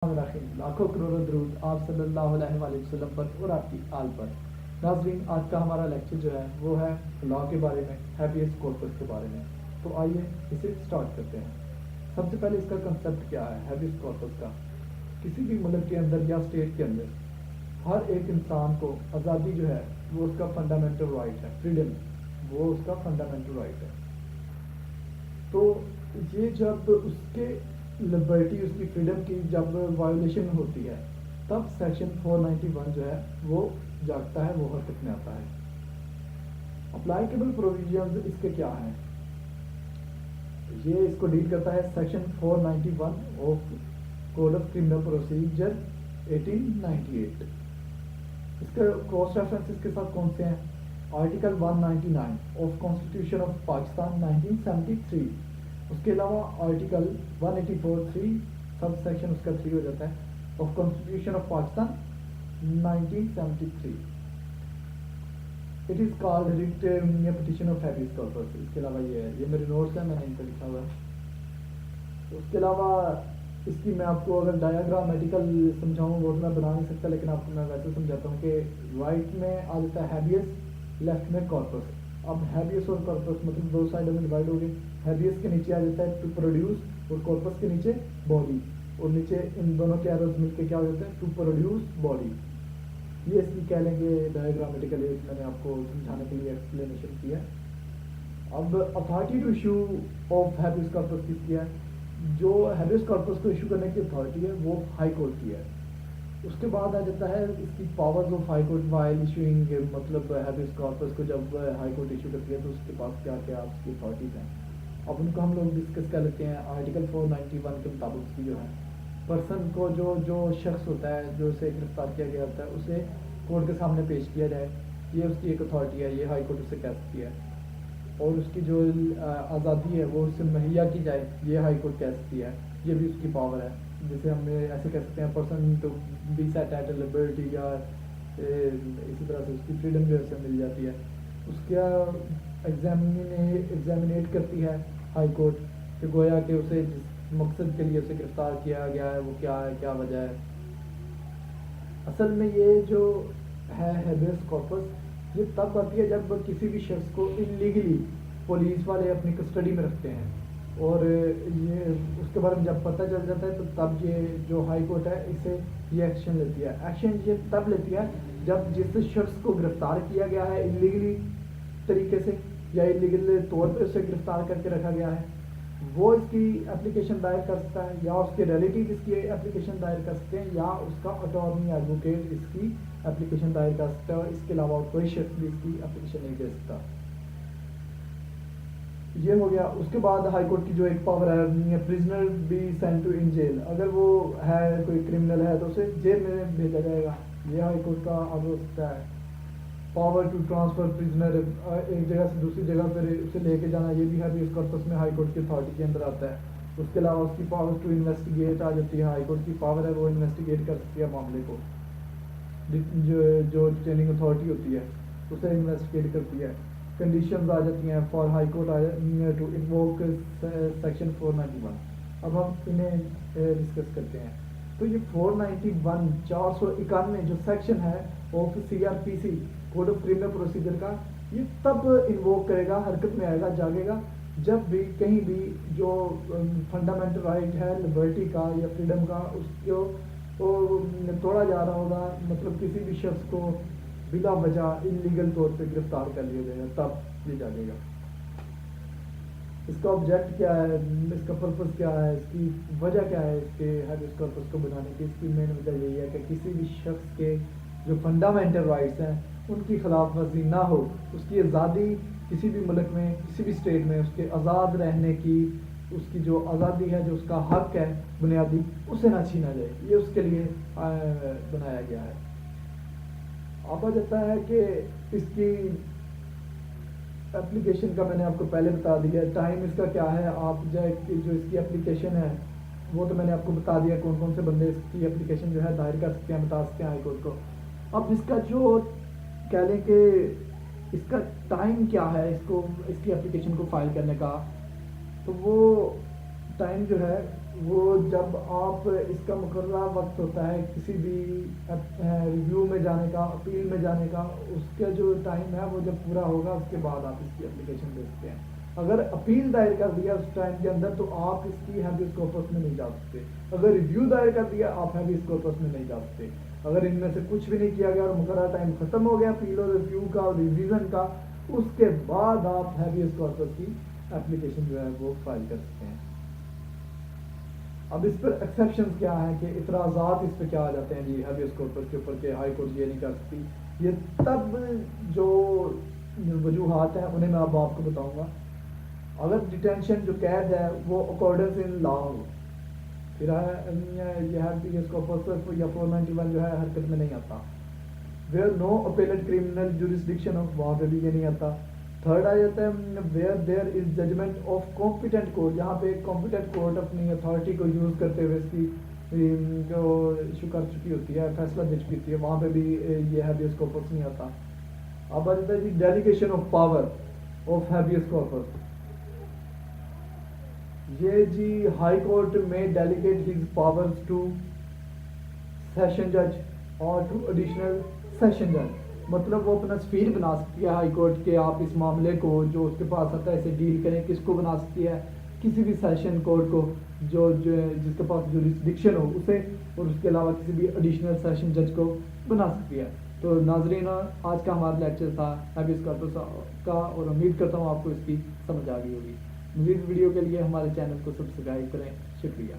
الرحیم لاکھوں کروڑوں درود آپ صلی اللہ علیہ وآلہ وسلم پر اور آپ کی آل پر۔ ناظرین، آج کا ہمارا لیکچر جو ہے وہ ہے لا کے بارے میں، ہیبیس کورپس کے بارے میں۔ تو آئیے اسے سٹارٹ کرتے ہیں۔ سب سے پہلے اس کا کنسیپٹ کیا ہے ہیبیس کورپس کا۔ کسی بھی ملک کے اندر یا اسٹیٹ کے اندر ہر ایک انسان کو آزادی جو ہے وہ اس کا فنڈامنٹل رائٹ ہے، فریڈم وہ اس کا فنڈامنٹل رائٹ ہے۔ تو یہ جب اس کے لبرٹی، اس کی فریڈم کی جب وائلیشن ہوتی ہے تب سیکشن 491 جو ہے وہ جاگتا ہے، وہ حرکت میں آتا ہے۔ اپلائیکیبل پروویژنز اس کے کیا ہیں؟ یہ اس کو ڈیل کرتا ہے section 491 of code of criminal procedure 1898۔ اس کا کراس ریفرنس اس کے ساتھ کون سے ہیں؟ Article 199 of constitution of Pakistan 1973۔ اس کے علاوہ آرٹیکل 184(3) سب سیکشن اس کا 3 ہو جاتا ہے of constitution of Pakistan 1973۔ It is called writ petition of habeas corpus. اس کے علاوہ یہ میرے نوٹس ہیں، میں نے ان پہ لکھا ہوا ہے۔ اس کے علاوہ اس کی میں آپ کو اگر ڈایاگرامیٹیکل سمجھاؤں وہ میں بنا نہیں سکتا، لیکن آپ کو میں ویسے سمجھاتا ہوں کہ رائٹ میں آ جاتا ہے ہیبیس، لیفٹ میں کارپس۔ اب ہیبیس اور کارپس مطلب دو سائڈوں میں ڈیوائڈ ہو گئے۔ ہیبیس کے نیچے آ جاتا ہے ٹو پروڈیوس، اور کارپس کے نیچے باڈی، اور نیچے ان دونوں کے ایروز مل کے کیا ہو جاتا ہے ٹو پروڈیوس باڈی۔ یہ اس کی کہہ لیں گے ڈایاگرامیٹیکل، میں نے آپ کو سمجھانے کے لیے ایکسپلینیشن کیا۔ اب authority to issue of habeas corpus کس کی ہے؟ جو ہیبیس کارپس کو ایشو کرنے کی اتھارٹی ہے وہ ہائی کورٹ کی ہے۔ اس کے بعد آ جاتا ہے اس کی powers of high court while issuing, مطلب ہیبیس کارپس کو جب ہائی کورٹ ایشو کرتی ہے تو اس کے پاس کیا کیا اس کی اتھارٹیز ہیں۔ اب ان کو ہم لوگ ڈسکس کر لیتے ہیں۔ آرٹیکل 491 کے مطابق اس کی جو ہے پرسن کو جو شخص ہوتا ہے جو اسے گرفتار کیا گیا ہوتا ہے اسے کورٹ کے سامنے پیش کیا جائے، یہ اس کی ایک اتھارٹی ہے، یہ ہائی کورٹ اسے کہہ سکتی ہے۔ اور اس کی جو آزادی ہے وہ اسے مہیا کی جائے، یہ ہائی کورٹ کہہ سکتی ہے، یہ بھی اس کی پاور ہے۔ جسے ہم ایسے کہہ سکتے ہیں person to be set at liberty, یا اسی طرح سے اس کی فریڈم جو ہے اسے مل جاتی ہے۔ اس کا ایگزامینیٹ کرتی ہے ہائی کورٹ کہ گویا کہ اسے جس مقصد کے لیے اسے گرفتار کیا گیا ہے وہ کیا ہے، کیا وجہ ہے۔ اصل میں یہ جو ہے ہیبیس کارپس یہ تب آتی ہے جب کسی بھی شخص کو انلیگلی پولیس والے اپنی کسٹڈی میں رکھتے ہیں، اور یہ اس کے بارے میں جب پتہ چل جاتا ہے تو تب یہ جو ہائی کورٹ ہے اسے یہ ایکشن لیتی ہے۔ ایکشن یہ تب لیتی ہے جب جس شخص کو گرفتار کیا گیا ہے انلیگلی طریقے سے یا انلیگل طور پہ اسے گرفتار کر کے رکھا گیا ہے، وہ اس کی اپلیکیشن دائر کر سکتا ہے، یا اس کے ریلیٹیو اس کی اپلیکیشن دائر کر سکتے ہیں، یا اس کا اٹارنی ایڈوکیٹ اس کی اپلیکیشن دائر کر سکتا ہے۔ اس کے علاوہ کوئی شخص بھی اس کی اپلیکیشن نہیں دے سکتا۔ یہ ہو گیا۔ اس کے بعد ہائی کورٹ کی جو ایک پاور ہے prisoner be sent to in jail, اگر وہ ہے کوئی کرمنل ہے تو اسے جیل میں بھیجا جائے گا، یہ ہائی کورٹ کا آرڈر ہو سکتا ہے۔ پاور ٹو ٹرانسفر پریزنر، ایک جگہ سے دوسری جگہ پہ اسے لے کے جانا، یہ بھی ہیبیس کارپس میں ہائی کورٹ کی اتھارٹی کے اندر آتا ہے۔ اس کے علاوہ اس کی پاور ٹو انویسٹیگیٹ آ جاتی ہے، ہائی کورٹ کی پاور ہے وہ انویسٹیگیٹ کر سکتی ہے معاملے کو، جو ڈیٹیننگ اتھارٹی ہوتی ہے اسے انویسٹیگیٹ کرتی ہے۔ کنڈیشنز آ جاتی ہیں for high court to invoke section 491۔ اب ہم انہیں ڈسکس کرتے ہیں۔ تو یہ 491 491 جو سیکشن ہے of CRPC code of criminal procedure کا، یہ تب انووک کرے گا، حرکت میں آئے گا، جاگے گا جب بھی کہیں بھی جو فنڈامنٹل رائٹ ہے لبرٹی کا یا فریڈم کا اس کو توڑا جا رہا ہوگا، مطلب کسی بھی شخص کو بلا وجہ انلیگل طور پہ گرفتار کر لیا جائے گا، تب یہ جاگے گا۔ اس کا آبجیکٹ کیا ہے، اس کا پرپس کیا ہے، اس کی وجہ کیا ہے، اس کے ہیبیس کارپس کو بنانے کی؟ اس کی مین وجہ یہی ہے کہ کسی بھی شخص کے جو فنڈامنٹل رائٹس ہیں ان کی خلاف ورزی نہ ہو، اس کی آزادی کسی بھی ملک میں کسی بھی اسٹیٹ میں اس کے آزاد رہنے کی، اس کی جو آزادی ہے، جو اس کا حق ہے بنیادی، اسے نہ چھینا جائے، یہ اس کے لیے بنایا گیا ہے۔ اب آ جاتا ہے کہ اس کی اپلیکیشن کا میں نے آپ کو پہلے بتا دیا، ٹائم اس کا کیا ہے۔ آپ جو اس کی اپلیکیشن ہے وہ تو میں نے آپ کو بتا دیا کون کون سے بندے اس کی اپلیکیشن جو ہے دائر کر سکتے ہیں، بتا سکتے ہیں ہائی کورٹ کو۔ اب اس کا جو کہہ لیں کہ اس کا ٹائم کیا ہے اس کی اپلیکیشن کو فائل کرنے کا، تو وہ ٹائم جو ہے وہ جب آپ اس کا مقررہ وقت ہوتا ہے کسی بھی ریویو میں جانے کا، اپیل میں جانے کا، اس کا جو ٹائم ہے وہ جب پورا ہوگا اس کے بعد آپ اس کی اپلیکیشن بھیجتے ہیں. اگر اپیل دائر کر دیا اس ٹائم کے اندر تو آپ اس کی ہیبیس کارپس میں نہیں جا سکتے. اگر ریویو دائر کر دیا آپ ہیبیس کارپس میں نہیں جا سکتے. اگر ان میں سے کچھ بھی نہیں کیا گیا اور مقررہ ٹائم ختم ہو گیا اپیل اور ریویو کا اور ریویژن کا، اس کے بعد آپ ہیبیس کارپس کی اپلیکیشن جو ہے وہ فائل کر سکتے ہیں. اب اس پر ایکسیپشنز کیا ہیں کہ اعتراضات اس پہ کیا آ جاتے ہیں جی ہیبیس کارپس کے اوپر کہ ہائی کورٹ یہ نہیں کر سکتی. یہ تب جو وجوہات ہیں انہیں میں اب آپ کو بتاؤں گا. اگر ڈیٹینشن جو قید ہے وہ اکارڈنس ان لا ہو، پھر یہ ہیبیس کارپس یا 491 جو ہے حرکت میں نہیں آتا. Where no appellate criminal jurisdiction ہو، وہاں پہ بھی یہ نہیں آتا. تھرڈ آ جاتا ہے where there is judgment of competent court, جہاں پہ ایک کمپیٹنٹ کورٹ اپنی اتھارٹی کو یوز کرتے ہوئے اس کی جو ایشو کر چکی ہوتی ہے، فیصلہ دے چکی ہوتی ہے، وہاں پہ بھی یہ ہیبیس کارپس نہیں آتا. اب آ جاتا ہے جی delegation of power of habeas corpus. یہ جی ہائی کورٹ میں delegate his powers to session جج اور ٹو ایڈیشنل سیشن جج. مطلب وہ اپنا سفیر بنا سکتی ہے ہائی کورٹ کے، آپ اس معاملے کو جو اس کے پاس آتا ہے اسے ڈیل کریں. کس کو بنا سکتی ہے؟ کسی بھی سیشن کورٹ کو جو جس کے پاس جورسڈکشن ہو اسے، اور اس کے علاوہ کسی بھی ایڈیشنل سیشن جج کو بنا سکتی ہے. تو ناظرین، آج کا ہمارا لیکچر تھا ہیبیس کارپس کا، اور امید کرتا ہوں آپ کو اس کی سمجھ آ گئی ہوگی. مزید ویڈیو کے لیے ہمارے چینل کو سبسکرائب کریں. شکریہ.